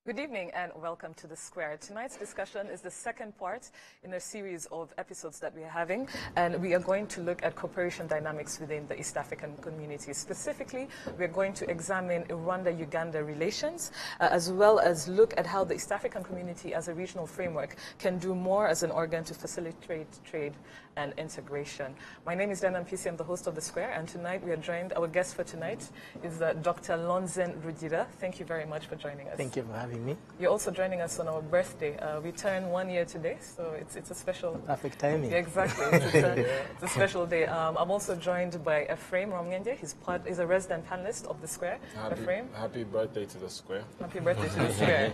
Good evening and welcome to The Square. Tonight's discussion is the second part in a series of episodes that we are having, and we are going to look at cooperation dynamics within the East African community. Specifically, we are going to examine Rwanda-Uganda relations, as well as look at how the East African community as a regional framework can do more as an organ to facilitate trade and integration. My name is Dana Mpisi, I'm the host of The Square, and tonight we are joined, our guest for tonight is Dr. Lonzen Rudira. Thank you very much for joining us. Thank you for having me. You're also joining us on our birthday. We turn 1 year today, so it's a special... Perfect timing. Yeah, exactly. It's a special day. I'm also joined by Ephraim Romngenge. He's a resident panelist of The Square. Ephraim. Happy birthday to The Square. Happy birthday to The Square.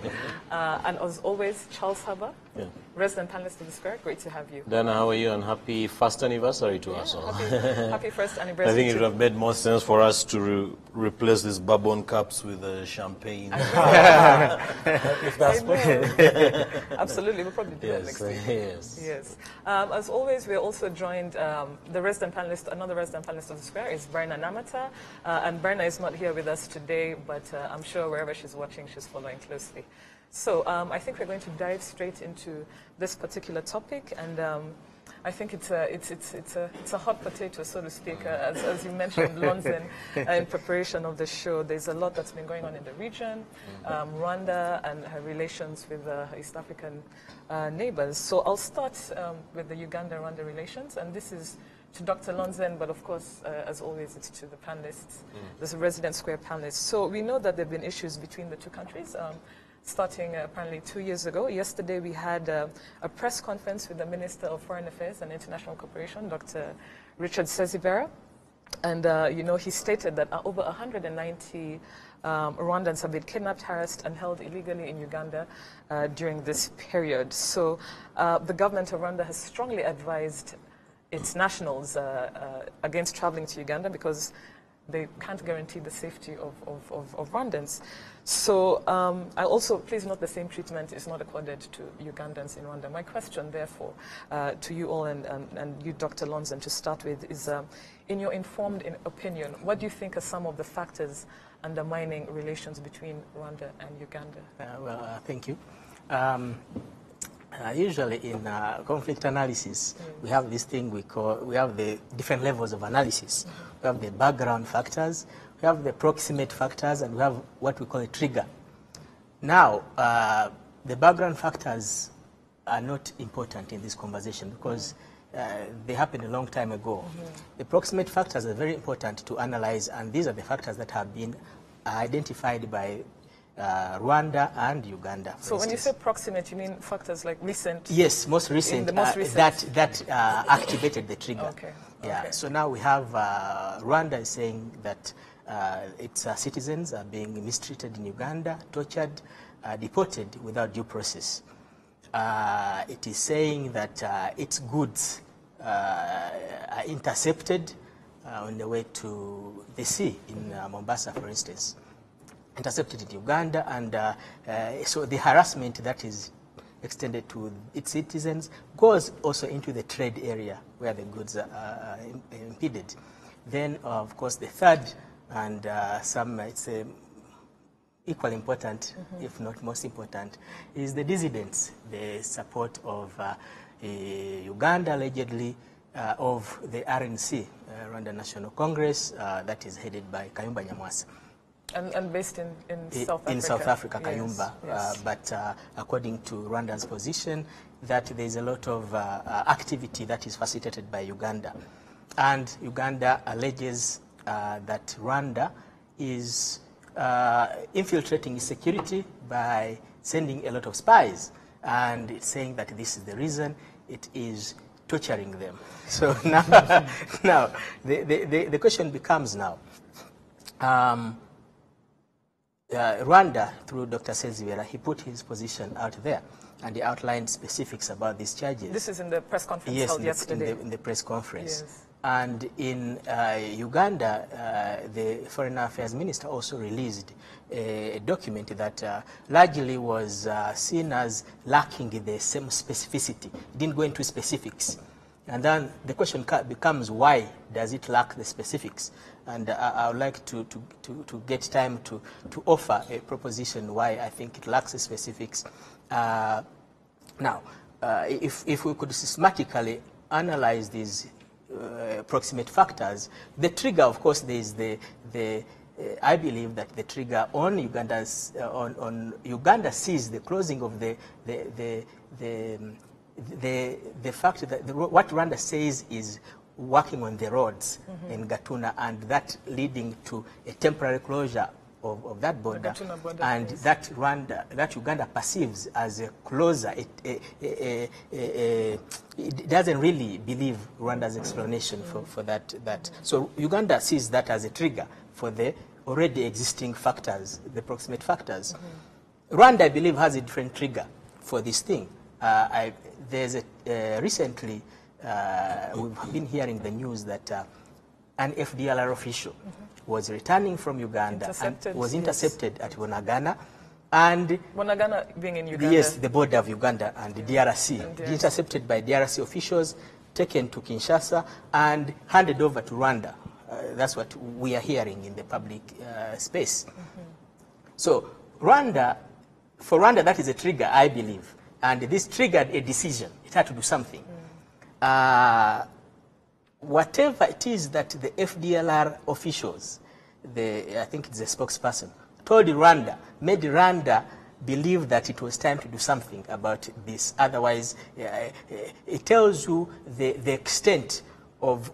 And as always, Charles Haber, resident panelist of The Square. Great to have you. Dana, how are you? And happy first anniversary to us all. Happy first anniversary. I think it would have made more sense for us to replace these bourbon cups with champagne. If that's possible. Absolutely, we'll probably do that next week. Yes. As always, we're also joined, another resident panelist of The Square is Berna Namata. And Berna is not here with us today, but I'm sure wherever she's watching, she's following closely. So I think we're going to dive straight into this particular topic, and I think it's a hot potato, so to speak, as you mentioned, Lonzen, in preparation of the show. There's a lot that's been going on in the region, Rwanda and her relations with her East African neighbors. So I'll start with the Uganda-Rwanda relations, and this is to Dr. Lonzen, but of course, as always, it's to the panelists, the resident Square panelists. So we know that there have been issues between the two countries. Starting apparently 2 years ago. Yesterday we had a press conference with the Minister of Foreign Affairs and International Cooperation, Dr. Richard Sezibera. And, he stated that over 190 Rwandans have been kidnapped, harassed, and held illegally in Uganda during this period. So the government of Rwanda has strongly advised its nationals against traveling to Uganda because they can't guarantee the safety of Rwandans. So I also, please note the same treatment is not accorded to Ugandans in Rwanda. My question, therefore, to you all and you, Dr. Lonzen, to start with, is in your informed opinion, what do you think are some of the factors undermining relations between Rwanda and Uganda? Thank you. Usually in conflict analysis, we have this thing we have the different levels of analysis. We have the background factors, we have the proximate factors, and we have what we call a trigger. Now, the background factors are not important in this conversation because they happened a long time ago. The proximate factors are very important to analyze, and these are the factors that have been identified by Rwanda and Uganda. So when you say proximate, you mean factors like recent? Yes, most recent, that activated the trigger. Okay. Yeah. So now we have Rwanda is saying that its citizens are being mistreated in Uganda, tortured, deported without due process. It is saying that its goods are intercepted on the way to the sea in Mombasa, for instance. Intercepted in Uganda, and so the harassment that is extended to its citizens goes also into the trade area where the goods are impeded. Then, of course, the third and it's equally important, if not most important, is the dissidents, the support of Uganda, allegedly, of the RNC, Rwanda National Congress, that is headed by Kayumba Nyamwasa. And based in South Africa. In South Africa, Kayumba. Yes. But according to Rwanda's position, that there is a lot of activity that is facilitated by Uganda. And Uganda alleges that Rwanda is infiltrating its security by sending a lot of spies. And it's saying that this is the reason it is torturing them. So now the question becomes now, Rwanda, through Dr. Sezibera, he put his position out there, and he outlined specifics about these charges. This is in the press conference held yesterday. In the press conference. Yes. And in Uganda, the Foreign Affairs Minister also released a document that largely was seen as lacking the same specificity. It didn't go into specifics. And then the question becomes, why does it lack the specifics? And I would like to get time to offer a proposition why I think it lacks the specifics. Now, if we could systematically analyze these proximate factors, the trigger, of course, there is I believe that the trigger on Uganda's on Uganda sees the closing of the fact that what Rwanda says is working on the roads in Gatuna, and that leading to a temporary closure of that border, and yes, that Uganda perceives as a closer. It doesn't really believe Rwanda's explanation for that. So Uganda sees that as a trigger for the already existing factors, the proximate factors. Rwanda, I believe, has a different trigger for this thing. There's recently we've been hearing the news that an FDLR official was returning from Uganda and was intercepted at Bunagana. And Bunagana being in Uganda? Yes, the border of Uganda and the DRC. Intercepted by DRC officials, taken to Kinshasa, and handed over to Rwanda. That's what we are hearing in the public space. So Rwanda, for Rwanda, that is a trigger, I believe. And this triggered a decision. It had to do something. Whatever it is that the FDLR officials, I think it's a spokesperson, told Rwanda, made Rwanda believe that it was time to do something about this. Otherwise, it tells you the extent of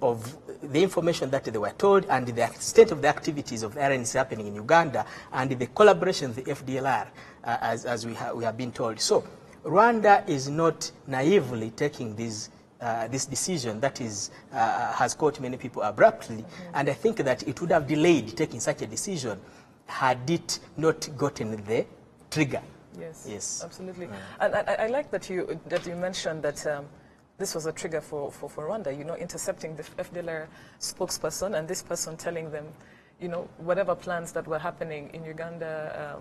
the information that they were told and the extent of the activities of the RNC happening in Uganda and the collaboration of the FDLR, as we have been told. So Rwanda is not naively taking this decision that has caught many people abruptly, and I think that it would have delayed taking such a decision had it not gotten the trigger. Yes, absolutely. And I like that you mentioned that this was a trigger for Rwanda, you know, intercepting the FDLR spokesperson and this person telling them, you know, whatever plans that were happening in Uganda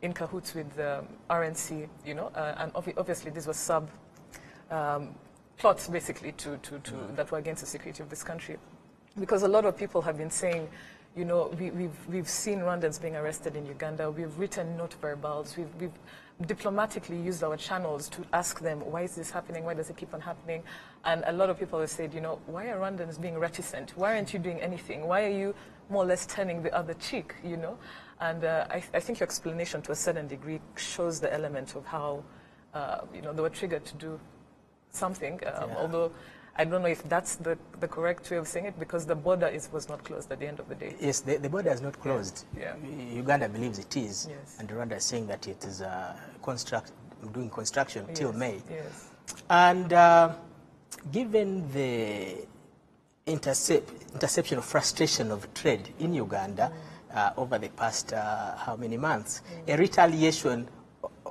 in cahoots with the RNC, you know, and obviously this was plots basically that were against the security of this country, because a lot of people have been saying, you know, we've seen Rwandans being arrested in Uganda. We've written note verbals. We've diplomatically used our channels to ask them, why is this happening? Why does it keep on happening? And a lot of people have said, you know, why are Rwandans being reticent? Why aren't you doing anything? Why are you more or less turning the other cheek? You know, and I think your explanation to a certain degree shows the element of how you know, they were triggered to do something, although I don't know if that's the correct way of saying it, because the border was not closed at the end of the day. Yes, the border is not closed. Yeah. Uganda believes it is, yes, and Rwanda is saying that it is doing construction till May. Yes. And given the interception of frustration of trade in Uganda over the past how many months, a retaliation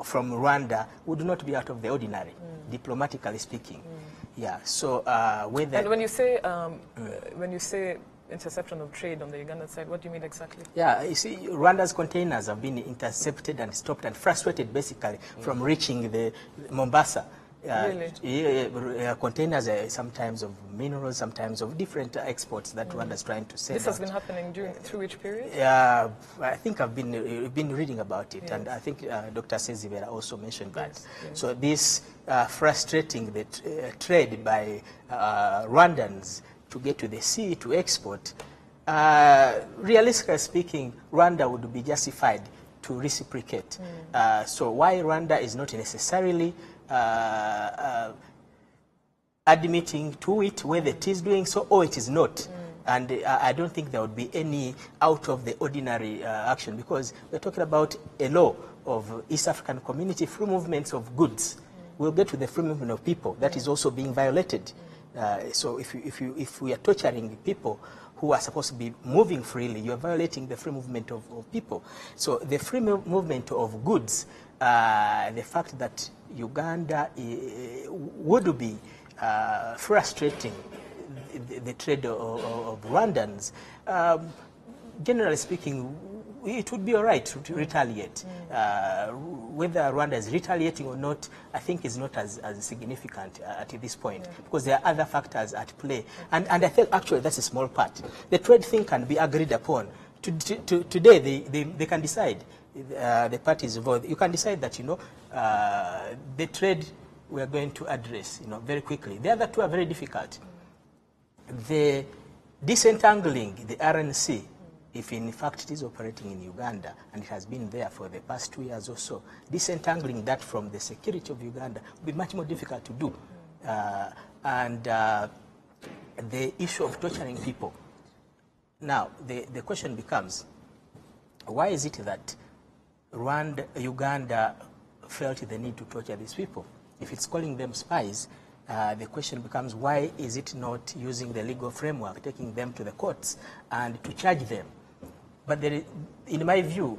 from Rwanda would not be out of the ordinary, diplomatically speaking. Yeah. So whether and when you say interception of trade on the Ugandan side, what do you mean exactly? Yeah, you see, Rwanda's containers have been intercepted and stopped and frustrated, basically, from reaching the Mombasa. Really? Containers sometimes of minerals, sometimes of different exports that Rwanda's trying to sell. This has been happening through which period? Yeah, I think I've been reading about it, and I think Dr. Sezibera also mentioned that. Yes. So this frustrating the trade by Rwandans to get to the sea to export, realistically speaking, Rwanda would be justified to reciprocate. So why Rwanda is not necessarily admitting to it whether it is doing so or it is not. And I don't think there would be any out of the ordinary action, because we're talking about a law of East African Community, free movements of goods. We'll get to the free movement of people that is also being violated. So if we are torturing people who are supposed to be moving freely, you're violating the free movement of people. So the free movement of goods, the fact that Uganda would be frustrating the trade of Rwandans, generally speaking, it would be all right to retaliate. Whether Rwanda is retaliating or not, I think is not as significant at this point, because there are other factors at play. And I think actually that's a small part. The trade thing can be agreed upon. Today, they can decide, the parties involved, you can decide that, the trade we are going to address, very quickly. The other two are very difficult. The disentangling the RNC, if in fact it is operating in Uganda, and it has been there for the past 2 years or so, disentangling that from the security of Uganda will be much more difficult to do. And the issue of torturing people. Now, the question becomes, why is it that Uganda felt the need to torture these people? If it's calling them spies, the question becomes, why is it not using the legal framework, taking them to the courts and to charge them? But in my view,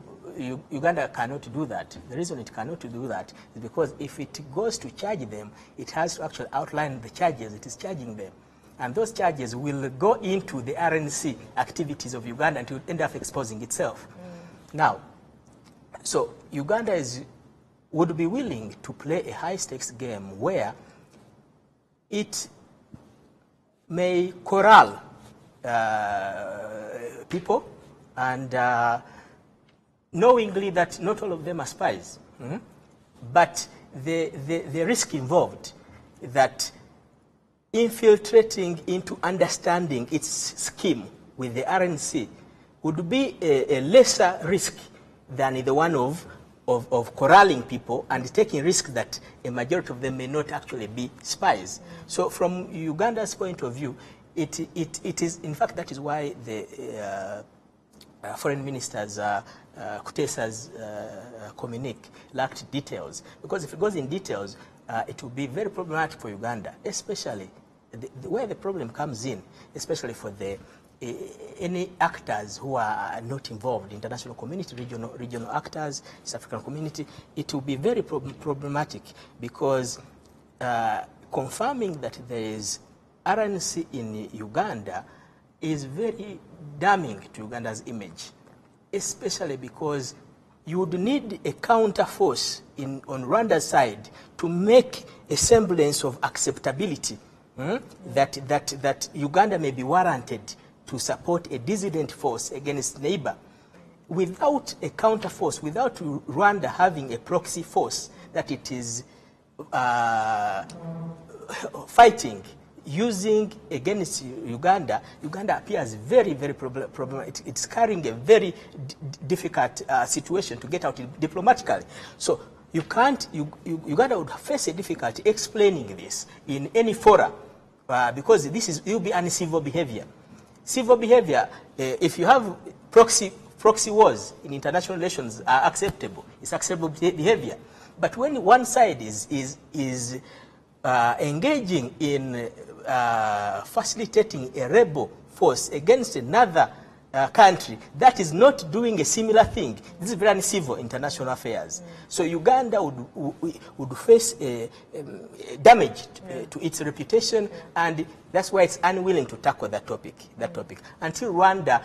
Uganda cannot do that. The reason it cannot do that is because if it goes to charge them, it has to actually outline the charges it is charging them. And those charges will go into the RNC activities of Uganda and it will end up exposing itself. Now, so Uganda would be willing to play a high-stakes game where it may corral people and knowingly that not all of them are spies. But the risk involved that infiltrating into understanding its scheme with the RNC would be a lesser risk than the one of corralling people and taking risk that a majority of them may not actually be spies. So from Uganda's point of view, it is, in fact, that is why the foreign minister's Kutesa's communique lacked details. Because if it goes in details, it will be very problematic for Uganda, especially where the problem comes in, especially for any actors who are not involved, international community, regional actors, East African community. It will be very problematic because confirming that there is RNC in Uganda is very damning to Uganda's image, especially because you would need a counter force on Rwanda's side to make a semblance of acceptability, that Uganda may be warranted to support a dissident force against neighbor. Without a counter force, without Rwanda having a proxy force that it is fighting, using against Uganda, Uganda appears very, very problematic. It's carrying a very difficult situation to get out diplomatically. So you can't, Uganda would face a difficulty explaining this in any fora because it will be uncivil behavior. Civil behavior, if you have proxy wars in international relations are acceptable. It's acceptable behavior. But when one side is engaging in facilitating a rebel force against another country that is not doing a similar thing, this is very uncivil international affairs. So Uganda would face damage to its reputation, and that's why it's unwilling to tackle that topic until Rwanda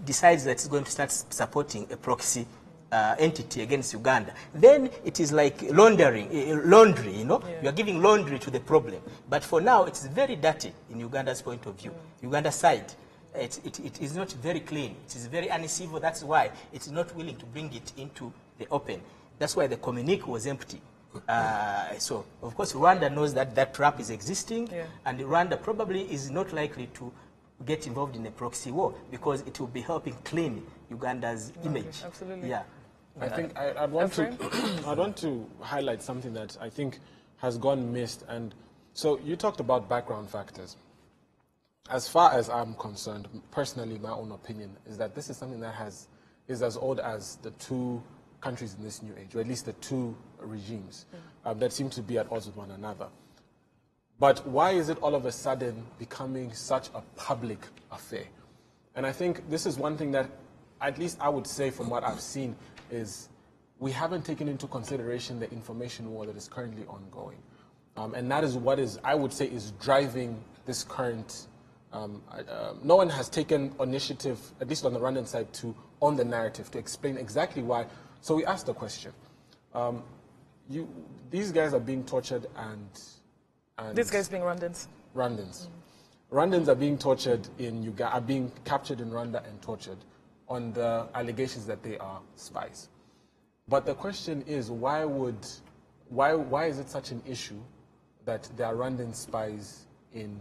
decides that it's going to start supporting a proxy entity against Uganda. Then it is like laundry, you are giving laundry to the problem. But for now, it's very dirty in Uganda's point of view. Uganda's side, it is not very clean. It is very uncivil. That's why it's not willing to bring it into the open. That's why the communique was empty. So, of course, Rwanda knows that that trap is existing, and Rwanda probably is not likely to get involved in a proxy war because it will be helping clean Uganda's image. Absolutely. Yeah. I think I'd want to highlight something that I think has gone missed. And so you talked about background factors. As far as I'm concerned, personally, my own opinion is that this is something that is as old as the two countries in this new age, or at least the two regimes that seem to be at odds with one another. But why is it all of a sudden becoming such a public affair? And I think this is one thing that, at least I would say from what I've seen, is we haven't taken into consideration the information war that is currently ongoing. And that is what I would say, is driving this current... no one has taken initiative, at least on the Rwandan side, to on the narrative to explain exactly why. So we asked the question. These guys are being tortured and these guys being Rwandans. Rwandans. Rwandans are being tortured in Uganda, are being captured in Rwanda and tortured on the allegations that they are spies. But the question is, why is it such an issue that there are Rwandan spies in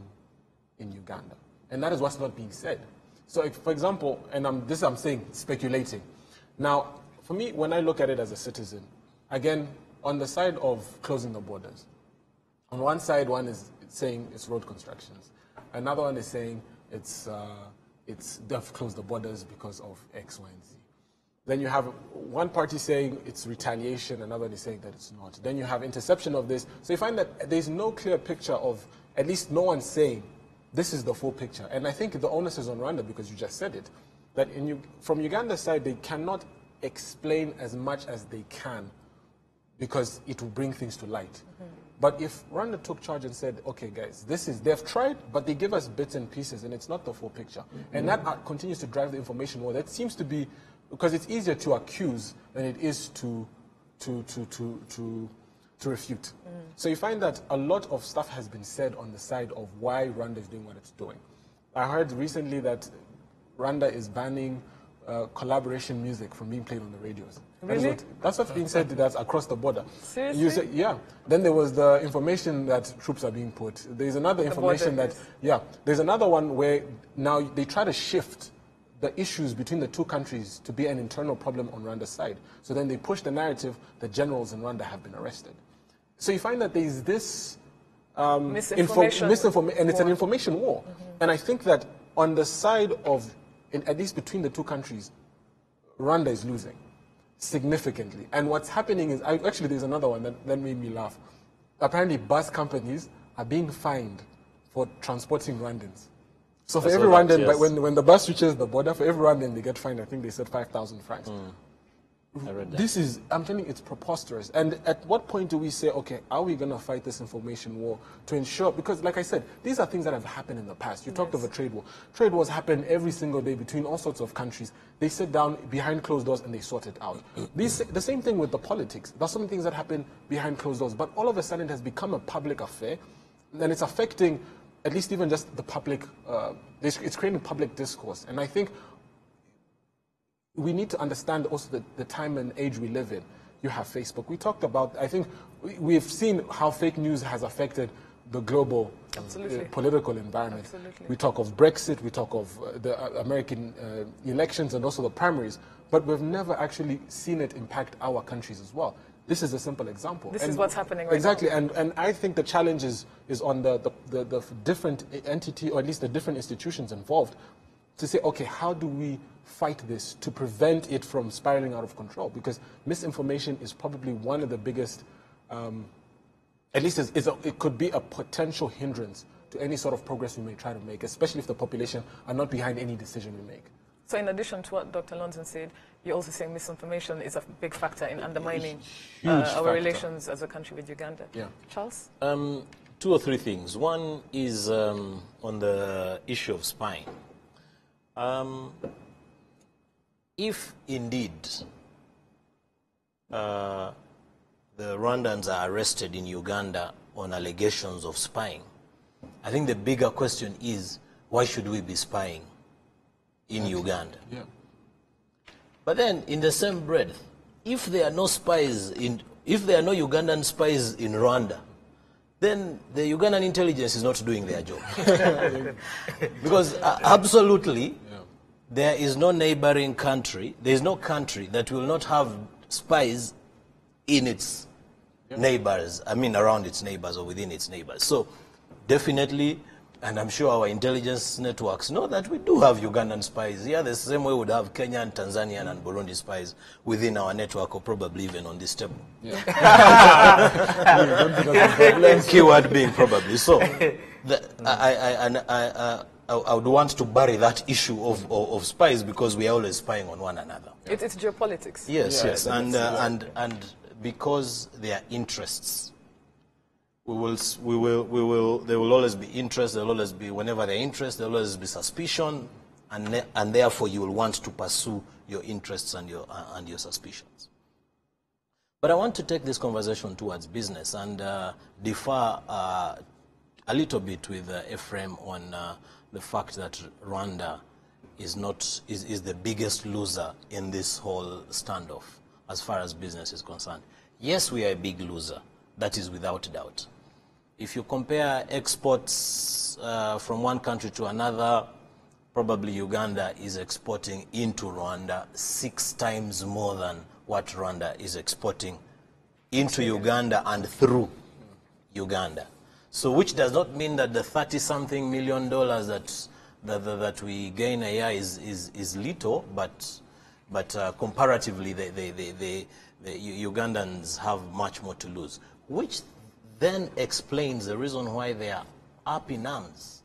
Uganda? And that is what's not being said. So, if, for example, and I'm saying speculating. Now, for me, when I look at it as a citizen, again, on the side of closing the borders, on one side, one is saying it's road constructions. Another one is saying they've closed the borders because of X, Y, and Z. Then you have one party saying it's retaliation, another one is saying that it's not. Then you have interception of this. So you find that there's no clear picture of, at least no one saying, this is the full picture. And I think the onus is on Rwanda, because you just said it, that from Uganda's side, they cannot explain as much as they can because it will bring things to light. Mm-hmm. But if Rwanda took charge and said, okay, guys, they've tried, but they give us bits and pieces, and it's not the full picture. Mm-hmm. And that continues to drive the information war. That seems to be, because it's easier to accuse than it is to refute. Mm. So you find that a lot of stuff has been said on the side of why Rwanda is doing what it's doing. I heard recently that Rwanda is banning collaboration music from being played on the radios. Really? That's what's being said. That's across the border. Seriously? You say, yeah. Then there was the information that troops are being put. There's another information that, there's another one where now they try to shift the issues between the two countries to be an internal problem on Rwanda's side. So then they push the narrative that generals in Rwanda have been arrested. So you find that there's this misinformation, and it's an information war. Mm-hmm. And I think that on the side of, at least between the two countries, Rwanda is losing significantly. And what's happening is, actually there's another one that made me laugh. Apparently bus companies are being fined for transporting Rwandans. So for every Rwandan, yes. when the bus reaches the border, for every Rwandan they get fined, I think they said 5,000 francs. Mm. I read that. This is, I'm telling you, it's preposterous. And at what point do we say, okay, are we going to fight this information war to ensure, because like I said, these are things that have happened in the past. You talked of a trade war. Trade wars happen every single day between all sorts of countries. They sit down behind closed doors and they sort it out. The same thing with the politics. There's some things that happen behind closed doors, but all of a sudden it has become a public affair, and it's affecting at least even just the public, it's creating public discourse. And I think we need to understand also the time and age we live in. You have Facebook. We talked about, I think we've seen how fake news has affected the global political environment. Absolutely. We talk of Brexit, we talk of the American elections and also the primaries, but we've never actually seen it impact our countries as well. This is a simple example. This is what's happening right now. Exactly, and I think the challenge is on the different entity, or at least the different institutions involved, to say, okay, how do we fight this to prevent it from spiraling out of control? Because misinformation is probably one of the biggest, at least it could be a potential hindrance to any sort of progress we may try to make, especially if the population are not behind any decision we make. So in addition to what Dr. Lonson said, you're also saying misinformation is a big factor in undermining our relations as a country with Uganda. Yeah. Charles? 2 or 3 things. One is on the issue of spying. If indeed the Rwandans are arrested in Uganda on allegations of spying, I think the bigger question is, why should we be spying in Uganda? Yeah. But then, in the same breath, if there are no spies if there are no Ugandan spies in Rwanda, then the Ugandan intelligence is not doing their job. Because absolutely, there is no neighboring country, there is no country that will not have spies in its neighbors, I mean around its neighbors or within its neighbors. So definitely, and I'm sure our intelligence networks know that we do have Ugandan spies here, the same way we would have Kenyan, Tanzanian and Burundi spies within our network, or probably even on this table. Yeah. Keyword being probably. So I would want to bury that issue of spies, because we are always spying on one another. It's geopolitics. Yes, yes, and because their interests, there will always be interest. There will always be, whenever there are interest, there will always be suspicion, and therefore you will want to pursue your interests and your suspicions. But I want to take this conversation towards business and differ a little bit with Ephraim on the fact that Rwanda is the biggest loser in this whole standoff as far as business is concerned. Yes, we are a big loser. That is without doubt. If you compare exports from one country to another, probably Uganda is exporting into Rwanda 6 times more than what Rwanda is exporting into Uganda and through Uganda. So which does not mean that the $30-something million that we gain a year is little, but comparatively the Ugandans have much more to lose, which then explains the reason why they are up in arms.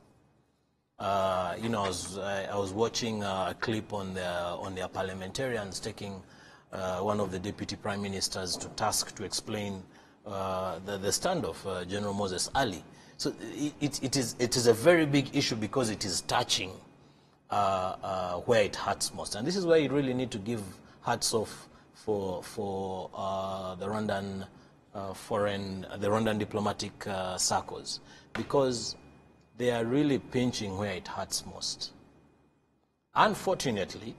You know, I was watching a clip on their parliamentarians taking one of the deputy prime ministers to task to explain the standoff, General Moses Ali. So it is a very big issue because it is touching where it hurts most, and this is why you really need to give hats off for the Rwandan the Rwandan diplomatic circles, because they are really pinching where it hurts most. Unfortunately,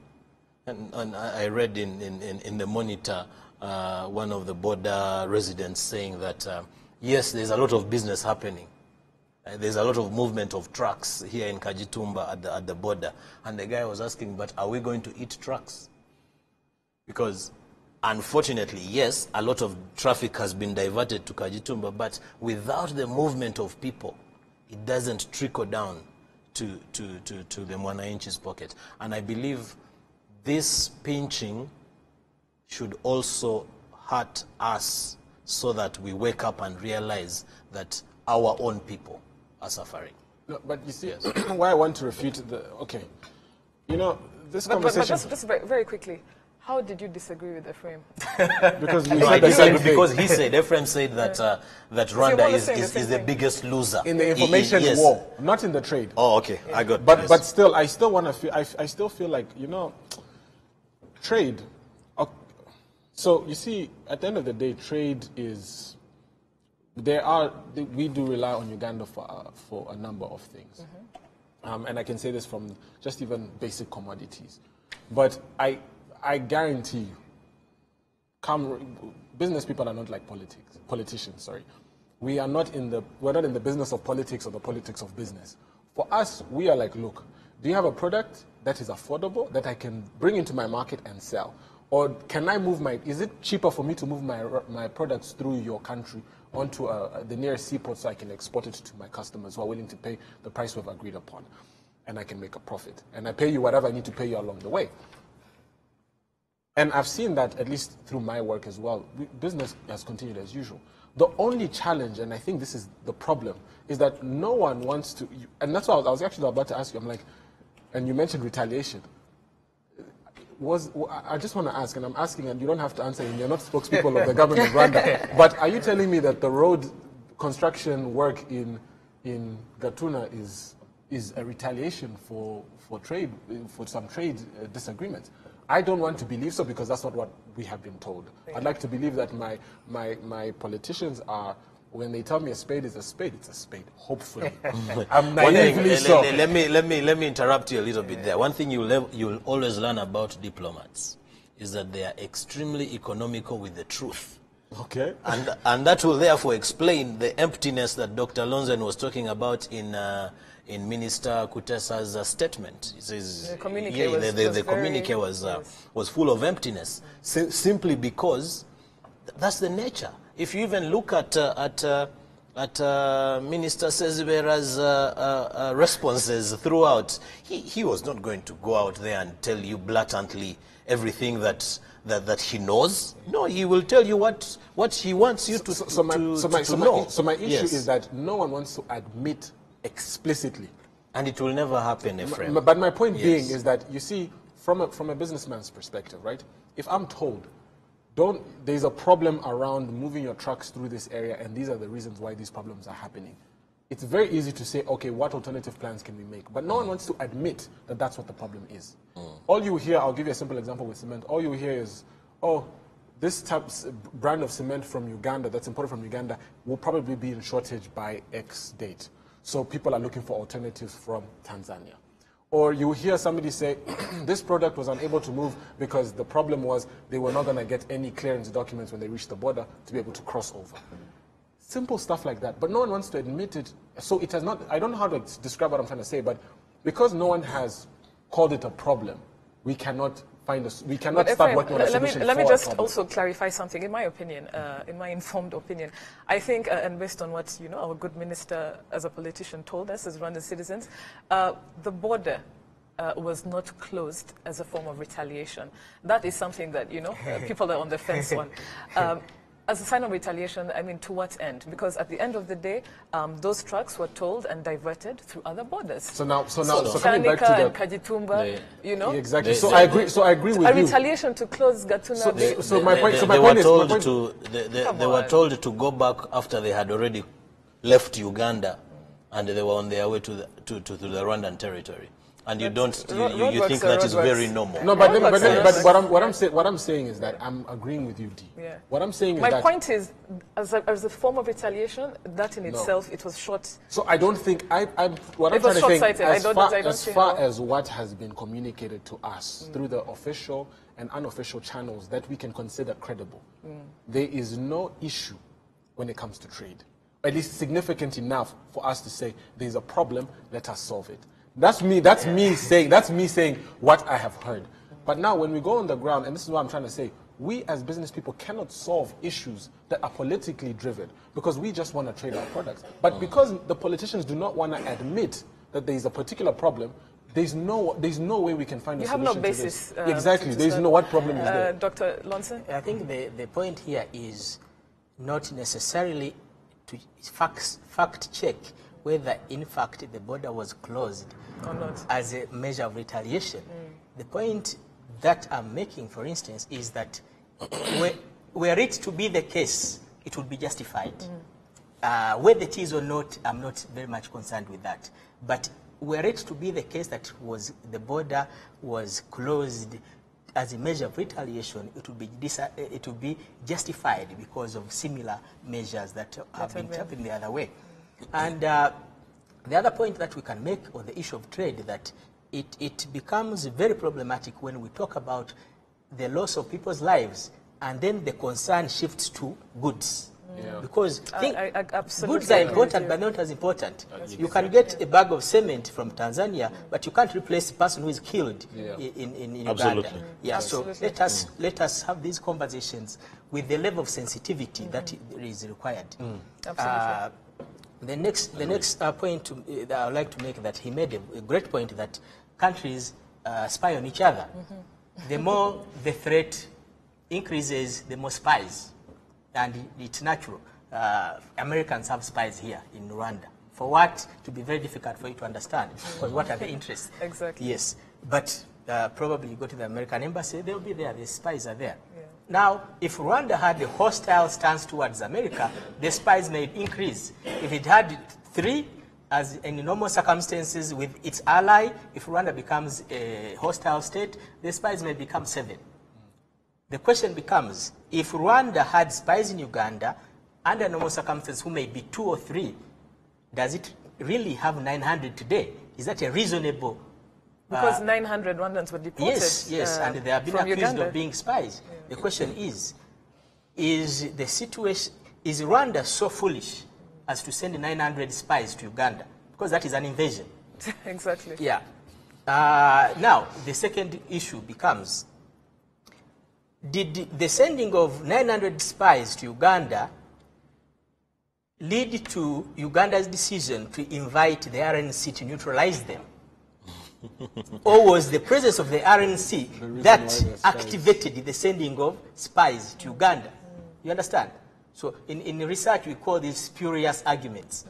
and I read in the Monitor one of the border residents saying that yes, there's a lot of business happening. There's a lot of movement of trucks here in Kajitumba at the border, and the guy was asking, but are we going to eat trucks? Because unfortunately, yes, a lot of traffic has been diverted to Kajitumba, but without the movement of people, it doesn't trickle down to the Mwananchi's pocket. And I believe this pinching should also hurt us so that we wake up and realize that our own people are suffering. No, but you see, yes. Why I want to refute okay, you know, this conversation... But just very, very quickly, how did you disagree with Ephraim? Because I disagree because he said, Ephraim said that that Rwanda is the biggest loser. In the information yes. war, not in the trade. Oh, okay, yeah. I got but, but still, I still want to feel, I still feel like, you know, trade... So, you see, at the end of the day, trade is... we do rely on Uganda for a number of things. Mm-hmm. And I can say this from just even basic commodities. But I guarantee you, business people are not like politicians, sorry. We're not in the business of politics or the politics of business. For us, we are like, look, do you have a product that is affordable, that I can bring into my market and sell? Or can I move is it cheaper for me to move my products through your country onto the nearest seaport so I can export it to my customers who are willing to pay the price we've agreed upon, and I can make a profit, and I pay you whatever I need to pay you along the way. And I've seen that, at least through my work as well, business has continued as usual. The only challenge, and I think this is the problem, is that no one wants to, and that's why I was actually about to ask you, I'm like, and you mentioned retaliation. I just want to ask, and I'm asking, and you don't have to answer, and you're not spokespeople of the government of Rwanda, but are you telling me that the road construction work in Gatuna is a retaliation for trade, for some trade disagreements? I don't want to believe so, because that's not what we have been told. I'd like to believe that my politicians are, when they tell me a spade is a spade, it's a spade. Hopefully, I'm naively so. Let me interrupt you a little bit there. One thing you'll always learn about diplomats is that they are extremely economical with the truth. Okay. And that will therefore explain the emptiness that Dr. Lonzen was talking about in Minister Kutesa's statement. He says the communique was full of emptiness, simply because that's the nature. If you even look at Minister Sezibera's responses throughout, he was not going to go out there and tell you blatantly everything that he knows. No, he will tell you what he wants you to know. So my issue is that no one wants to admit explicitly. And it will never happen, Ephraim. But my point being is that, you see, from a businessman's perspective, right? If I'm told, there's a problem around moving your trucks through this area, and these are the reasons why these problems are happening, it's very easy to say, okay, what alternative plans can we make? But no one wants to admit that that's what the problem is. All you hear, I'll give you a simple example with cement, all you hear is, oh, this brand of cement from Uganda, that's imported from Uganda, will probably be in shortage by X date. So people are looking for alternatives from Tanzania. Or you hear somebody say, this product was unable to move because the problem was they were not going to get any clearance documents when they reached the border to be able to cross over. Simple stuff like that, but no one wants to admit it. So it has not, I don't know how to describe what I'm trying to say, but because no one has called it a problem, we cannot start working on a solution. Let me just also clarify something. In my opinion, in my informed opinion, I think, and based on what our good minister as a politician told us as Rwandan citizens, the border was not closed as a form of retaliation. That is something that people are on the fence on. As a sign of retaliation, I mean, to what end? Because at the end of the day, those trucks were told and diverted through other borders. So coming back to and Kajitumba, exactly. So I agree with you. A retaliation to close Gatuna. They were told to go back after they had already left Uganda, and they were on their way to the Rwandan territory. And you think that is very normal. No, but what I'm saying is that I'm agreeing with you, D. Yeah. What I'm saying is my point is, as a form of retaliation, that in itself, it was short. So I don't think what I'm trying to think, as far as what has been communicated to us through the official and unofficial channels that we can consider credible, there is no issue when it comes to trade, at least significant enough for us to say there's a problem, let us solve it. That's me saying what I have heard. But now when we go on the ground, and this is what I'm trying to say, we as business people cannot solve issues that are politically driven because we just want to trade our products. But because the politicians do not want to admit that there is a particular problem, there's no way we can find a solution. You have no basis. To this. Exactly. There's no what problem is there. Dr. Lonson? I think the point here is not necessarily to fact check whether in fact the border was closed or not as a measure of retaliation. The point that I'm making, for instance, is that were it to be the case, it would be justified. Whether it is or not, I'm not very much concerned with that. But were it to be the case that the border was closed as a measure of retaliation, it would be justified because of similar measures that have been taken the other way. And the other point that we can make on the issue of trade, that it becomes very problematic when we talk about the loss of people's lives and then the concern shifts to goods. Because goods are important but not as important. You can get a bag of cement from Tanzania, but you can't replace the person who is killed in Uganda. So let us have these conversations with the level of sensitivity that is required. The next point that I would like to make, that he made a great point, that countries spy on each other. The more the threat increases, the more spies. And it's natural. Americans have spies here in Rwanda. For what? To be very difficult for you to understand. Because what are the interests? Exactly. Yes. But probably you go to the American embassy, they'll be there. The spies are there. Now, if Rwanda had a hostile stance towards America, the spies may increase. If it had 3, as in normal circumstances with its ally, if Rwanda becomes a hostile state, the spies may become 7. The question becomes, if Rwanda had spies in Uganda, under normal circumstances who may be 2 or 3, does it really have 900 today? Is that a reasonable... Because 900 Rwandans were deported. Yes, and they have been accused Uganda of being spies. The question is the situation, is Rwanda so foolish as to send 900 spies to Uganda? Because that is an invasion. Exactly. Now, the second issue becomes, did the sending of 900 spies to Uganda lead to Uganda's decision to invite the RNC to neutralize them? Or was the presence of the RNC that activated the sending of spies to Uganda? You understand? So in research, we call these spurious arguments,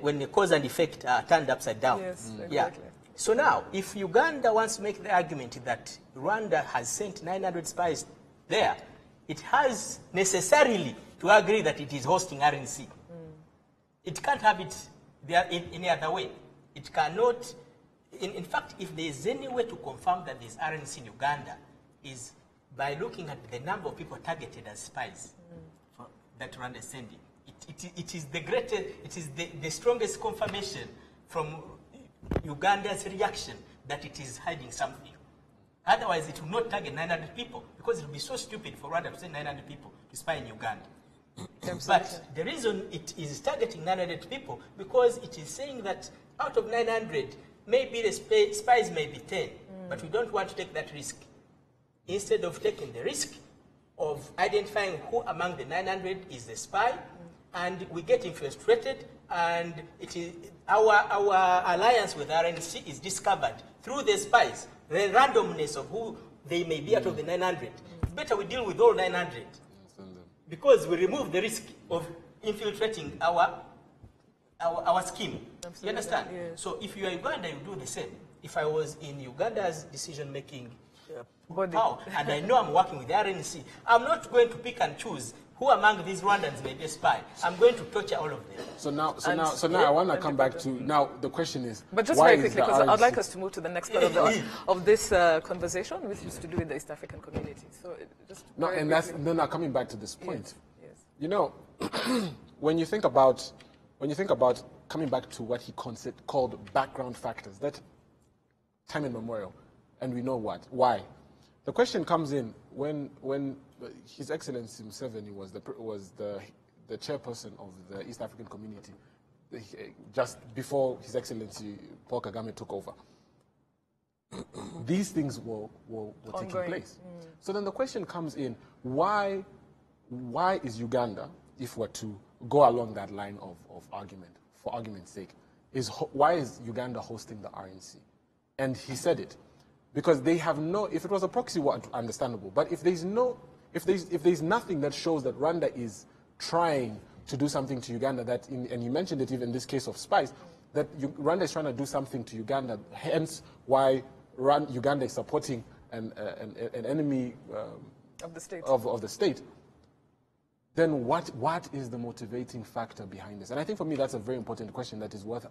when the cause and effect are turned upside down. Yes, exactly. So now, if Uganda wants to make the argument that Rwanda has sent 900 spies there, it has necessarily to agree that it is hosting RNC. It can't have it any other way. It cannot. In fact, if there is any way to confirm that there is RNC in Uganda, is by looking at the number of people targeted as spies that Rwanda is sending. It is the greatest. It is the strongest confirmation from Uganda's reaction that it is hiding something. Otherwise, it will not target 900 people, because it would be so stupid for Rwanda to send 900 people to spy in Uganda. But the reason it is targeting 900 people, because it is saying that out of 900, maybe the spies may be 10, but we don't want to take that risk. Instead of taking the risk of identifying who among the 900 is the spy, and we get infiltrated, and it is our alliance with RNC is discovered through the spies, the randomness of who they may be out of the 900. It's better we deal with all 900, because we remove the risk of infiltrating our scheme. Absolutely. You understand? Yeah. So if you are Uganda, you do the same. If I was in Uganda's decision-making power, and I know I'm working with the RNC, I'm not going to pick and choose who among these Rwandans may be a spy. I'm going to torture all of them. So now I want to come back to, now the question is, but just very quickly, because I'd like us to move to the next part of this conversation, which is to do with the East African community. So just no, and that's now coming back to this point. Yes. You know, when you think about coming back to what he called background factors, that time immemorial, and we know why. The question comes in when His Excellency Museveni was the chairperson of the East African community, just before His Excellency Paul Kagame took over. These things were taking place. So then the question comes in, why is Uganda, if we're to go along that line of argument, for argument's sake, why is Uganda hosting the RNC? And he said it, because they have no, if it was a proxy war, understandable, but if there's nothing that shows that Rwanda is trying to do something to Uganda, and you mentioned it even in this case of spies, that Rwanda is trying to do something to Uganda, hence why Uganda is supporting an enemy of the state. Of the state. Then what is the motivating factor behind this? And I think for me that's a very important question that is worth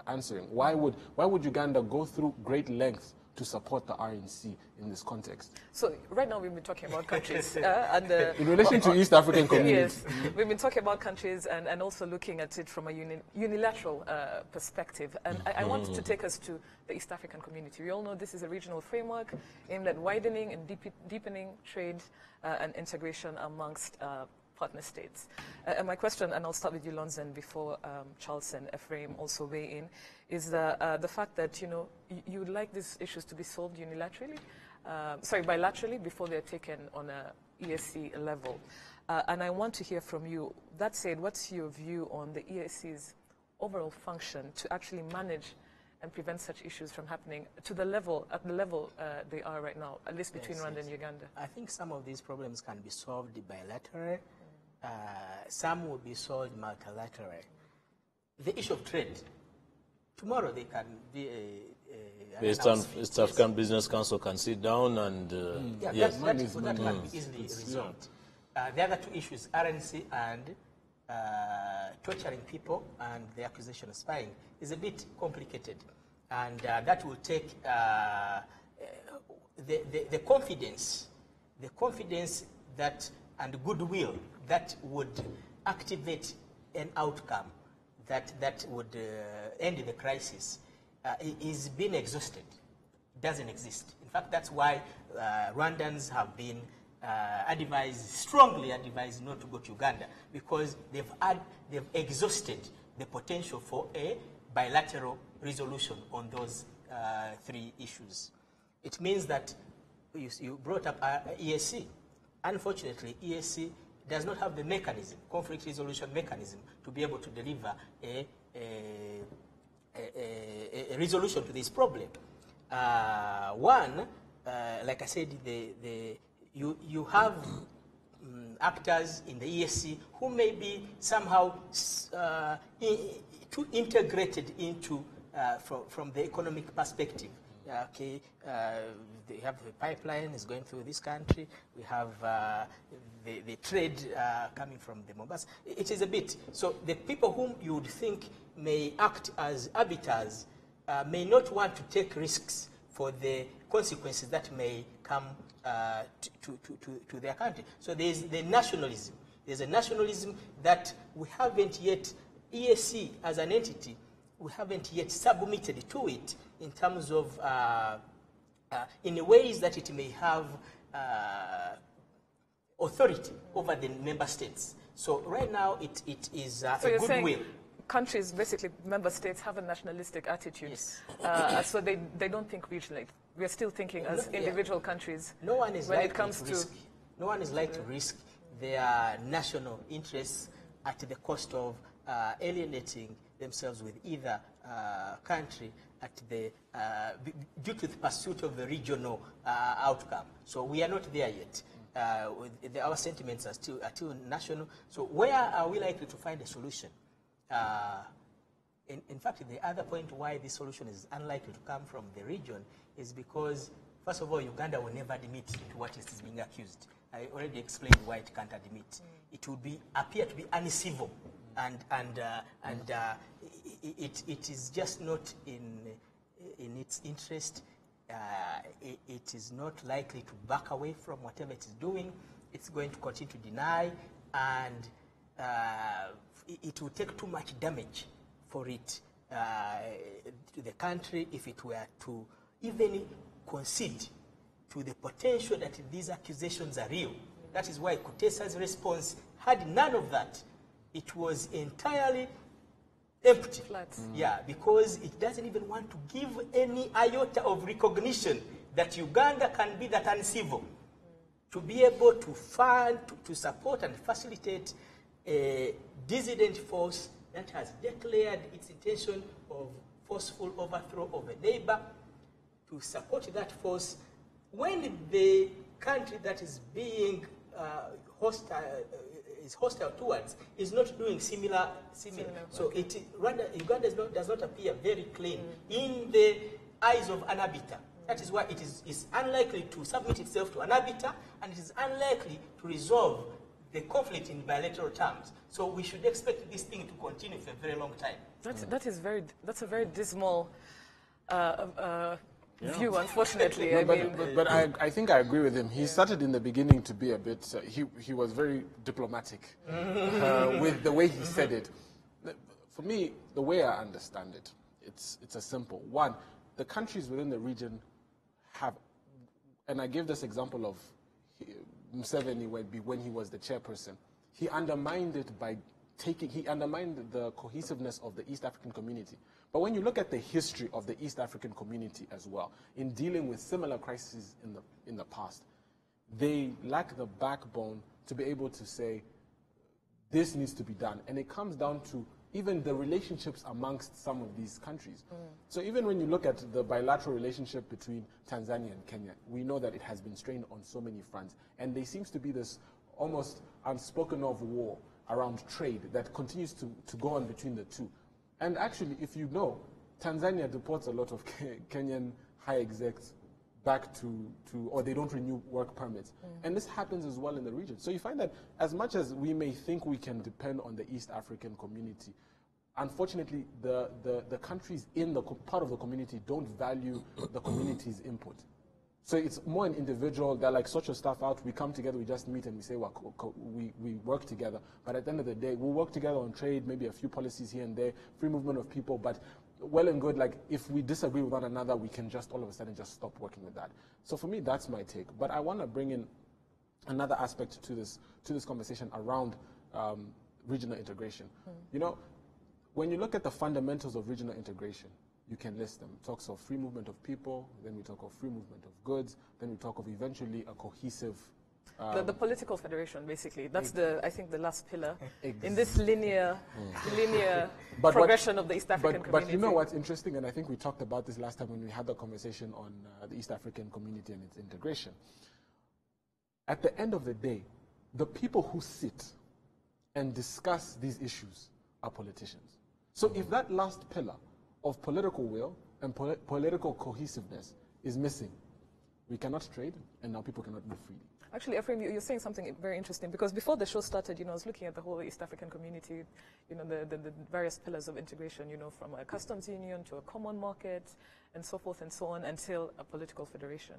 answering. Why would Uganda go through great lengths to support the RNC in this context? So right now we've been talking about countries in relation to East African communities. Yes, we've been talking about countries and also looking at it from a unilateral perspective. And I want to take us to the East African community. We all know this is a regional framework aimed at widening and deepening trade and integration amongst partner states. And my question, and I'll start with you, Lonzen, before Charles and Ephraim also weigh in, is the fact that, you know, you would like these issues to be solved bilaterally before they're taken on a EAC level. And I want to hear from you. That said, what's your view on the EAC's overall function to actually manage and prevent such issues from happening at the level they are right now, at least between Rwanda and Uganda? I think some of these problems can be solved bilaterally. Some will be solved multilaterally. The issue of trade, tomorrow they can be the East African Business Council can sit down and that can be easily resolved. The other two issues, RNC and torturing people and the accusation of spying, is a bit complicated, and that will take the confidence that and goodwill that would activate an outcome that would end the crisis is being exhausted. It doesn't exist. In fact, that's why Rwandans have been strongly advised not to go to Uganda, because they've exhausted the potential for a bilateral resolution on those three issues. It means that you brought up EAC. Unfortunately, EAC does not have the mechanism, conflict resolution mechanism, to be able to deliver a resolution to this problem. One, like I said, you have actors in the EAC who may be somehow too integrated into, from the economic perspective, okay, they have the pipeline is going through this country. We have the trade coming from the Mombasa. It is a bit. So the people whom you would think may act as arbiters may not want to take risks for the consequences that may come to their country. So there is the nationalism. There's a nationalism that we haven't yet, EAC as an entity, we haven't yet submitted to it in terms of, in ways that it may have authority over the member states. So right now it is a goodwill. Countries, basically member states, have a nationalistic attitude. Yes. So they don't think regionally. We're still thinking as individual countries. No one is when like it comes to risk. No one is like to risk their national interests at the cost of alienating themselves with either country at the due to the pursuit of the regional outcome. So we are not there yet. Our sentiments are still national. So where are we likely to find a solution? In fact, the other point why this solution is unlikely to come from the region is because, first of all, Uganda will never admit to what it is being accused. I already explained why it can't admit. It would appear to be uncivil, and it is just not in its interest. It is not likely to back away from whatever it is doing. It's going to continue to deny, and it will take too much damage for it to the country if it were to even concede to the potential that these accusations are real. That is why Kutesa's response had none of that. It was entirely empty. Flat. Yeah, because it doesn't even want to give any iota of recognition that Uganda can be that uncivil. To be able to fund, to support and facilitate a dissident force that has declared its intention of forceful overthrow of a neighbor, to support that force when the country that is being hostile towards is not doing similar. So Uganda does not appear very clean in the eyes of an arbiter. That is why it is unlikely to submit itself to an arbiter, and it is unlikely to resolve the conflict in bilateral terms. So we should expect this thing to continue for a very long time. That's a very dismal view, unfortunately. But I think I agree with him. He started in the beginning to be a bit, he was very diplomatic with the way he said it. For me, the way I understand it, it's a simple. One, the countries within the region have, and I gave this example of Museveni when he was the chairperson. He undermined it by he undermined the cohesiveness of the East African community. But when you look at the history of the East African community as well, in dealing with similar crises in the past, they lack the backbone to be able to say, this needs to be done. And it comes down to even the relationships amongst some of these countries. So even when you look at the bilateral relationship between Tanzania and Kenya, we know that it has been strained on so many fronts. And there seems to be this almost unspoken of war around trade that continues to go on between the two. And actually, if you know, Tanzania deports a lot of Kenyan high execs back or they don't renew work permits. And this happens as well in the region. So you find that as much as we may think we can depend on the East African community, unfortunately, the countries in the part of the community don't value the community's input. So it's more an individual, they're like, sort your stuff out, we come together, we just meet and we say, well, we work together. But at the end of the day, we'll work together on trade, maybe a few policies here and there, free movement of people, but well and good, like if we disagree with one another, we can just all of a sudden just stop working with that. So for me, that's my take. But I want to bring in another aspect to this conversation around regional integration. You know, when you look at the fundamentals of regional integration, you can list them. It talks of free movement of people, then we talk of free movement of goods, then we talk of eventually a cohesive... the political federation, basically. That's I think the last pillar in this linear progression of the East African community. But you know what's interesting, and I think we talked about this last time when we had the conversation on the East African community and its integration. At the end of the day, the people who sit and discuss these issues are politicians. So if that last pillar of political will and political cohesiveness is missing. We cannot trade, and now people cannot move freely. Actually, Ephraim, you're saying something very interesting, because before the show started, I was looking at the whole East African community, the various pillars of integration, from a customs union to a common market and so forth and so on until a political federation.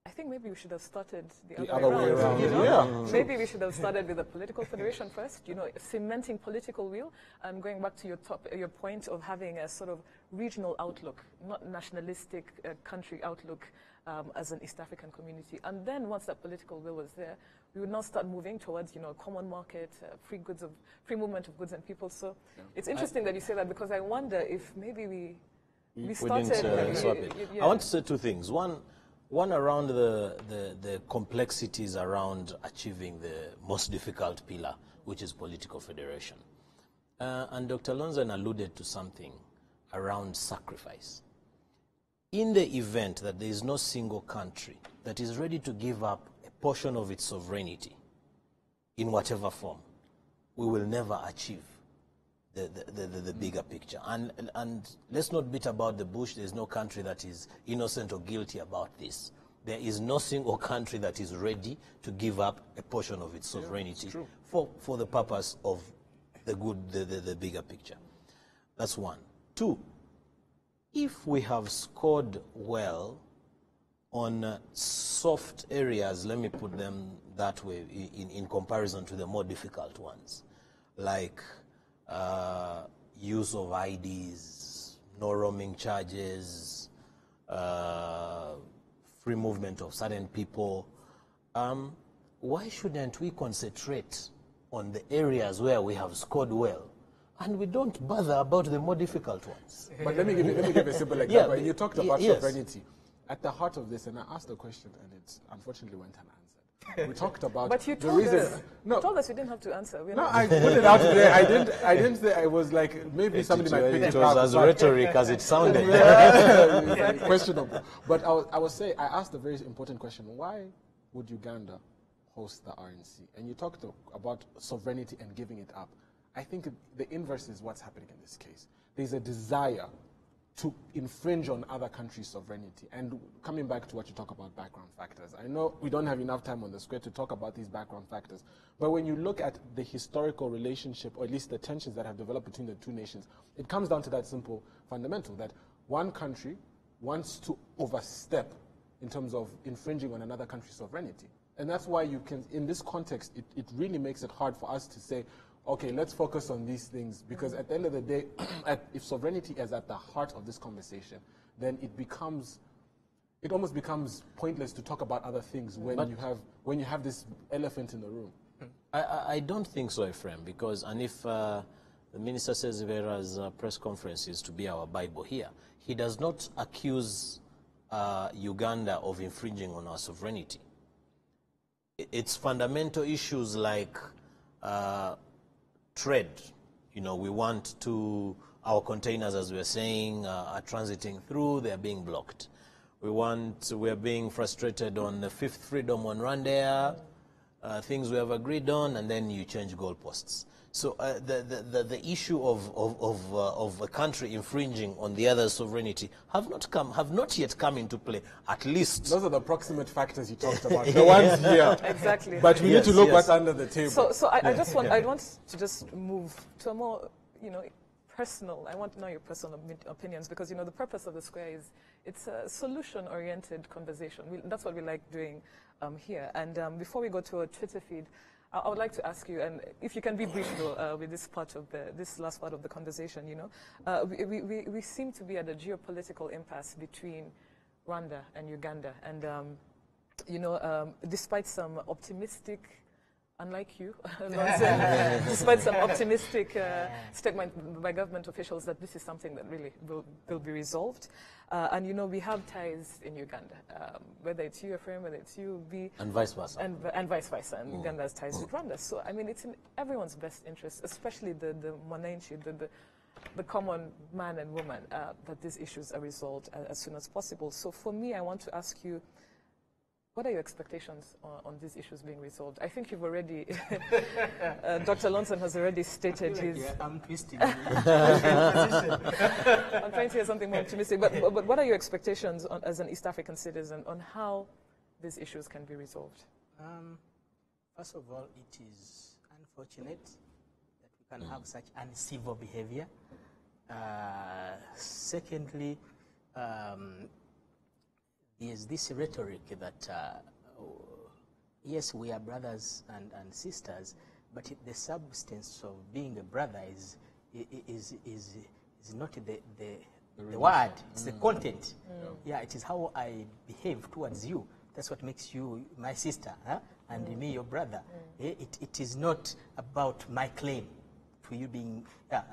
I think maybe we should have started the other way around. Yeah. Maybe we should have started with a political federation first, cementing political will, and going back to your point of having a sort of regional outlook, not nationalistic country outlook, as an East African community. And then once that political will was there, we would now start moving towards, a common market, free movement of goods and people. So it's interesting that you say that, because I wonder if maybe we started. I want to say two things. One around the complexities around achieving the most difficult pillar, which is political federation. And Dr. Lonzen alluded to something around sacrifice. In the event that there is no single country that is ready to give up a portion of its sovereignty in whatever form, we will never achieve the bigger picture. And let's not beat about the bush. There's no country that is innocent or guilty about this. There is no single country that is ready to give up a portion of its sovereignty for the purpose of the bigger picture. That's one. Two, if we have scored well on soft areas, let me put them that way, in comparison to the more difficult ones, like use of IDs, no roaming charges, free movement of certain people, why shouldn't we concentrate on the areas where we have scored well, and we don't bother about the more difficult ones? But let me give you a simple example. You talked about sovereignty. At the heart of this, and I asked a question, and it unfortunately went unanswered. We talked about but you the told reason. us. No, you told us you didn't have to answer. I put it out there. I didn't say. I was like, maybe somebody might pick it up. It was as rhetoric as it sounded. Questionable. But I was saying, I asked a very important question. Why would Uganda host the RNC? And you talked about sovereignty and giving it up. I think the inverse is what's happening in this case. There's a desire to infringe on other countries' sovereignty. And coming back to what you talk about background factors, I know we don't have enough time on the square to talk about these background factors, but when you look at the historical relationship, or at least the tensions that have developed between the two nations, it comes down to that simple fundamental, that one country wants to overstep in terms of infringing on another country's sovereignty. And that's why you can, in this context, it really makes it hard for us to say, okay, let's focus on these things, because at the end of the day, if sovereignty is at the heart of this conversation, then it almost becomes pointless to talk about other things when you have this elephant in the room. I don't think so, Ephraim, because, and if the Minister says Vera's press conference is to be our Bible here, he does not accuse Uganda of infringing on our sovereignty. It's fundamental issues like trade. We want our containers, as we were saying, are transiting through, they're being blocked. We're being frustrated on the fifth freedom on Rwanda, things we have agreed on, and then you change goalposts. So the issue of a country infringing on the other's sovereignty have not yet come into play. At least those are the proximate factors you talked about. The ones here, exactly. But we need to look what's under the table. So I want to just move to a more personal. I want to know your personal opinions, because the purpose of the Square is it's a solution-oriented conversation. That's what we like doing here. And before we go to our Twitter feed, I would like to ask you, and if you can be brief though, with this last part of the conversation, we seem to be at a geopolitical impasse between Rwanda and Uganda, and despite some optimistic, unlike you, despite some optimistic statement by government officials that this is something that really will be resolved. And we have ties in Uganda, whether it's you, Ephraim, whether it's you, B. And vice versa. And vice versa. And Uganda has ties with Rwanda. So, I mean, it's in everyone's best interest, especially the Mwananchi, the common man and woman, that these issues are resolved as soon as possible. So for me, I want to ask you, What are your expectations on these issues being resolved? I think you've already, Dr. Lonson has already stated his... Yeah, I'm twisting. I'm trying to hear something more optimistic, but what are your expectations as an East African citizen on how these issues can be resolved? First of all, it is unfortunate that we can have such uncivil behavior. Secondly, is this rhetoric that, yes, we are brothers and sisters, but the substance of being a brother is not the word, it's the content. Yeah, it is how I behave towards you. That's what makes you my sister, huh? And me your brother. It is not about my claim to you being,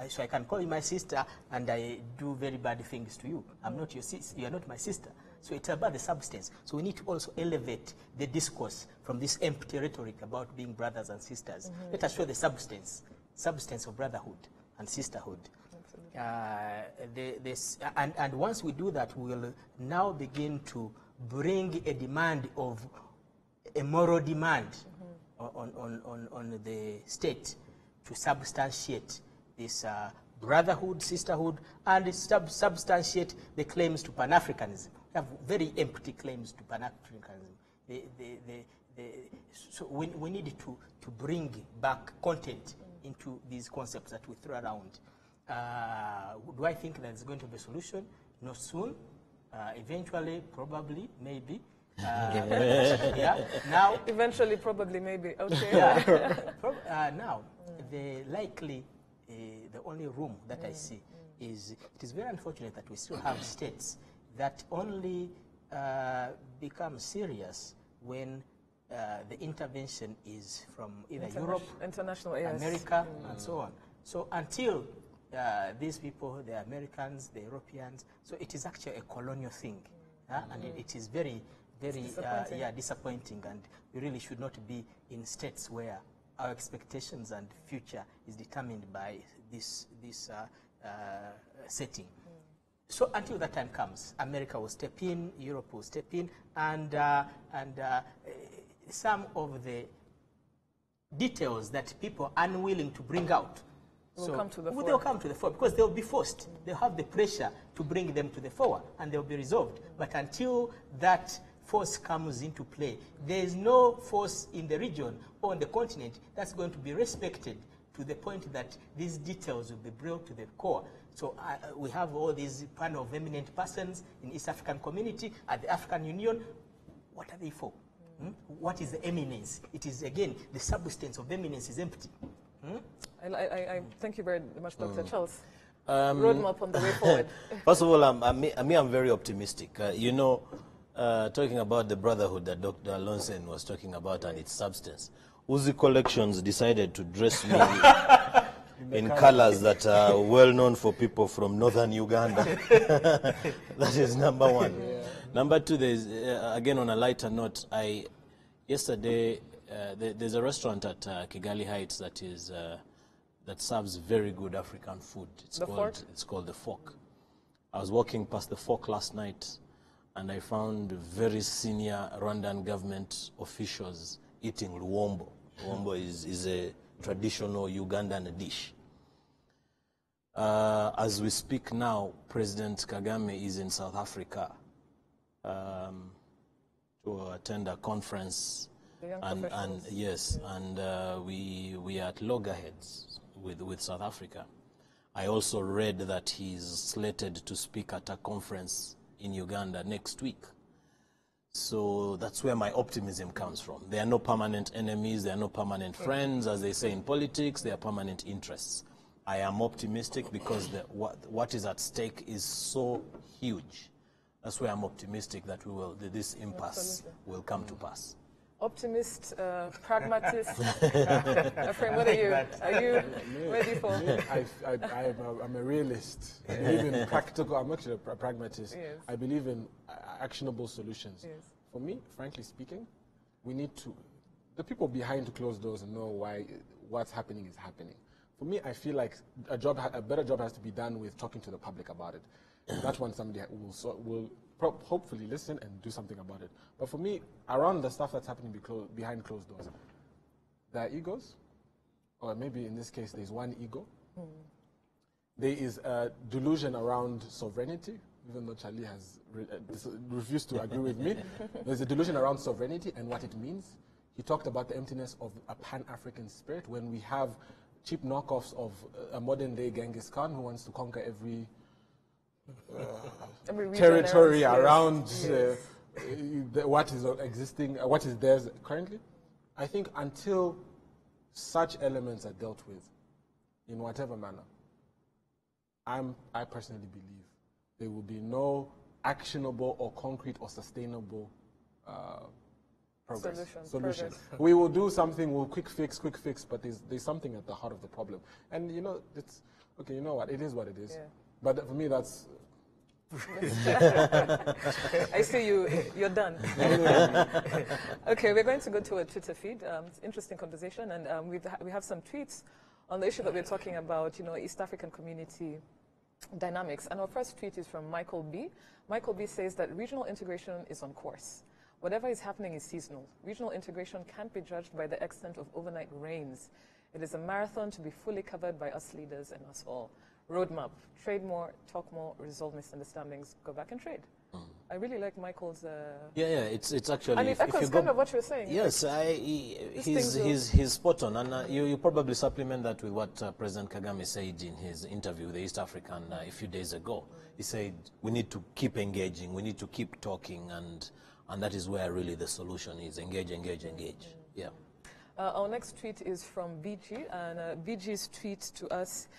so I can call you my sister and I do very bad things to you. I'm not your sister, you are not my sister. So it's about the substance. So we need to also elevate the discourse from this empty rhetoric about being brothers and sisters. Let us show the substance of brotherhood and sisterhood. And once we do that, we will now begin to bring a demand of a moral demand on the state to substantiate this brotherhood, sisterhood, and substantiate the claims to Pan-Africanism. We have very empty claims to Pan-Africanism. So we need to bring back content into these concepts that we throw around. Do I think there's going to be a solution? Not soon. Eventually, probably, maybe. Yeah. Now. Eventually, probably, maybe. Okay. Yeah. Now, the only room that I see is, it is very unfortunate that we still have states that only become serious when the intervention is from either Europe, international, yes, America, and so on. So until these people, the Americans, the Europeans, so it is actually a colonial thing, and it is very, very disappointing, and we really should not be in states where our expectations and future is determined by this setting. So until that time comes, America will step in, Europe will step in, and some of the details that people are unwilling to bring out will come to the fore. They'll come to the fore because they'll be forced. They'll have the pressure to bring them to the fore, and they'll be resolved. But until that force comes into play, there is no force in the region or on the continent that's going to be respected to the point that these details will be brought to the core. So we have all these panel of eminent persons in East African community, at the African Union. What are they for? What is the eminence? It is, again, the substance of eminence is empty. I thank you very much, Dr. Charles. Roadmap on the way forward. First of all, I'm very optimistic. You know, talking about the brotherhood that Dr. Lonson was talking about and its substance, Uzi Collections decided to dress me in colors that are well known for people from northern Uganda. That is number one. Yeah. Number two, there's, again on a lighter note, yesterday there's a restaurant at Kigali Heights that is that serves very good African food. It's called The Fork. I was walking past The Fork last night, and I found very senior Rwandan government officials eating luombo. Luombo is a traditional Ugandan dish. As we speak now, President Kagame is in South Africa to attend a conference, and we are at loggerheads with South Africa. I also read that he's slated to speak at a conference in Uganda next week. So that's where my optimism comes from. There are no permanent enemies, there are no permanent friends, as they say in politics, there are permanent interests. I am optimistic because what is at stake is so huge. That's where I'm optimistic that this impasse will come to pass. Optimist, pragmatist. Efraim, what are you? Are you ready for? I'm a realist. I believe in practical. I'm actually a pragmatist. Yes. I believe in actionable solutions. Yes. For me, frankly speaking, we need to. The people behind closed doors know why what's happening is happening. For me, I feel like a better job has to be done with talking to the public about it. That one somebody will hopefully listen and do something about it. But for me, around the stuff that's happening behind closed doors, there are egos, or maybe in this case, there's one ego. There is a delusion around sovereignty, even though Charlie has refused to agree with me. There's a delusion around sovereignty and what it means. He talked about the emptiness of a pan-African spirit when we have cheap knockoffs of a modern-day Genghis Khan who wants to conquer every territory around what is existing, what is theirs currently. I think until such elements are dealt with, in whatever manner, I personally believe there will be no actionable or concrete or sustainable solution. We will do something, we'll quick fix, but there's something at the heart of the problem. And you know, it's okay, you know what, it is what it is. Yeah. But for me, that's... I see you're done. Okay, we're going to go to a Twitter feed. It's an interesting conversation, and we have some tweets on the issue that we're talking about, you know, East African community dynamics. And our first tweet is from Michael B. Michael B says that regional integration is on course. Whatever is happening is seasonal. Regional integration can't be judged by the extent of overnight rains. It is a marathon to be fully covered by us leaders and us all. Roadmap: trade more, talk more, resolve misunderstandings, go back and trade. I really like Michael's... it's actually... And it echoes kind of what you're saying. Yes, he's spot on. And you probably supplement that with what President Kagame said in his interview with the East African a few days ago. He said, we need to keep engaging, we need to keep talking, and that is where really the solution is. Engage. Yeah. Our next tweet is from BG, and BG's tweet to us,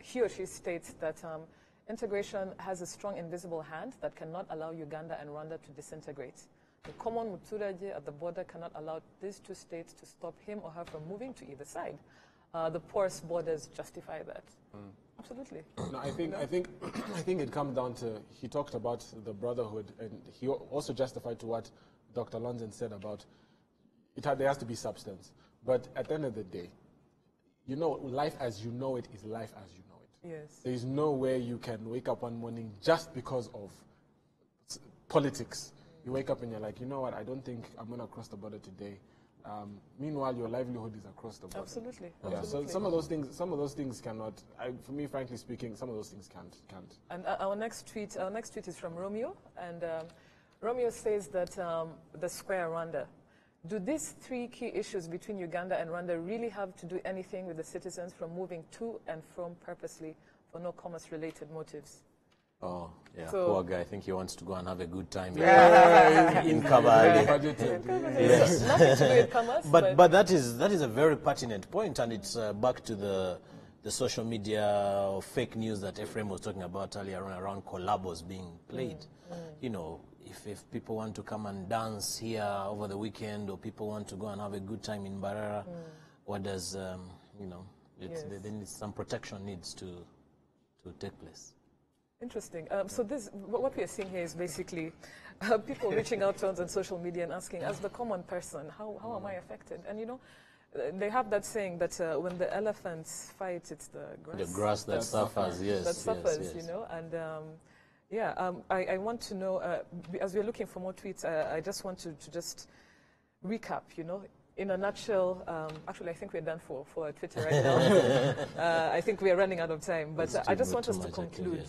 he or she states that integration has a strong invisible hand that cannot allow Uganda and Rwanda to disintegrate. The common Muturaje at the border cannot allow these two states to stop him or her from moving to either side. The porous borders justify that. Absolutely. No, I think it comes down to, he talked about the brotherhood, and he also justified to what Dr. London said about there has to be substance. But at the end of the day, you know, life as you know it is life as you know it. Yes. There is no way you can wake up one morning just because of politics. You wake up and you're like, you know what, I don't think I'm going to cross the border today. Meanwhile, your livelihood is across the border. Absolutely. Yeah. Absolutely. So some of those things cannot. For me, frankly speaking, some of those things can't. And our next tweet is from Romeo, and Romeo says that TheSquare Rwanda. Do these three key issues between Uganda and Rwanda really have to do anything with the citizens from moving to and from purposely for no commerce-related motives? Oh, yeah, so, poor guy. I think he wants to go and have a good time in Kabale. Yes. Nothing to do with commerce. But that is a very pertinent point, and it's back to the social media or fake news that Ephraim was talking about earlier on around collabos being played. You know, if people want to come and dance here over the weekend, or people want to go and have a good time in Barara, what does, you know, then some protection needs to take place. Interesting. So what we are seeing here is basically people reaching out to us on social media and asking, as the common person, how am I affected? And you know, they have that saying that when the elephants fight, it's the grass. That suffers, yes. That suffers, you know. And I want to know, as we're looking for more tweets, I just want to just recap, you know. In a nutshell, actually, I think we're done for Twitter right now. I think we are running out of time, but I just want us to conclude.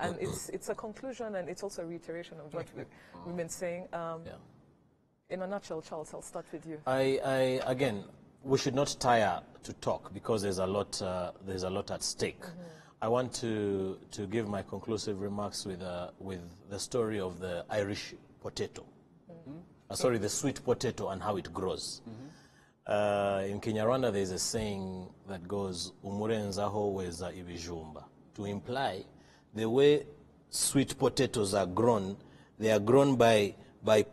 And it's a conclusion, and it's also a reiteration of what we've been saying. In a nutshell, Charles, I'll start with you. Again, we should not tire to talk because there's a lot at stake. I want to give my conclusive remarks with the story of the Irish potato. Sorry, the sweet potato and how it grows. In Kinyarwanda, there's a saying that goes, umurenzaho weza ibijumba, to imply the way sweet potatoes are grown, they are grown by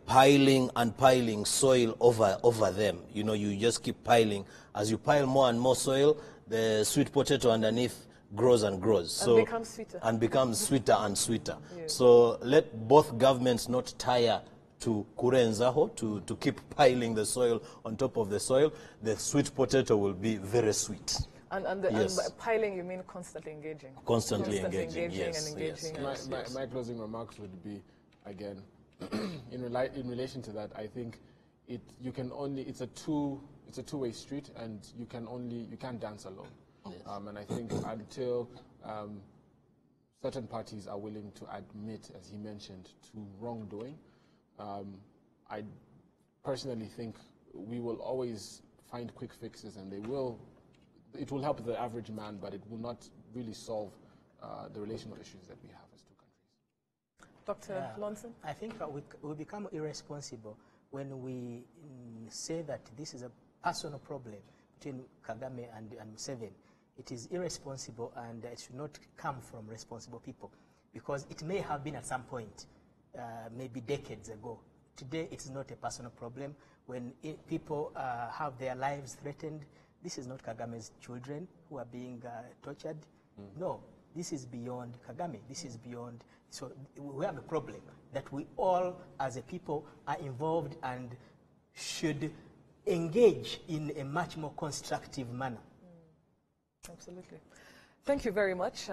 piling and piling soil over them. You know, you just keep piling. As you pile more and more soil, the sweet potato underneath grows and grows. And becomes sweeter. And becomes sweeter and sweeter. Yes. So let both governments not tire to kurenzaho, to keep piling the soil on top of the soil. The sweet potato will be very sweet. And by piling, you mean constantly engaging? Constantly engaging, yes. And engaging. Yes. My closing remarks would be, again, in relation to that, I think it's a two-way street, and you can't dance alone. Yes. And I think until certain parties are willing to admit, as he mentioned, to wrongdoing, I personally think we will always find quick fixes, and it will help the average man, but it will not really solve the relational issues that we have as two countries. Dr. Lonson? I think we become irresponsible when we say that this is a personal problem between Kagame and Museveni. It is irresponsible, and it should not come from responsible people, because it may have been at some point, maybe decades ago. Today, it is not a personal problem. When people have their lives threatened, this is not Kagame's children who are being tortured. No, this is beyond Kagame. This is beyond. So we have a problem that we all, as a people, are involved and should engage in a much more constructive manner. Absolutely. Thank you very much,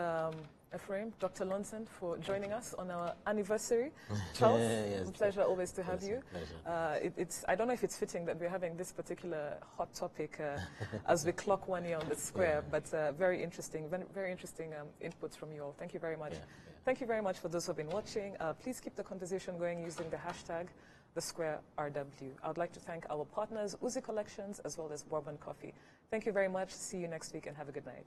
Ephraim, Dr. Lonson, for joining us on our anniversary. Charles, yes, it's a pleasure always to have you. Pleasure. I don't know if it's fitting that we're having this particular hot topic as we clock 1 year on the square, but very interesting inputs from you all. Thank you very much. Thank you very much for those who have been watching. Please keep the conversation going using the hashtag TheSquareRW. I would like to thank our partners, Uzi Collections, as well as Bourbon Coffee. Thank you very much. See you next week, and have a good night.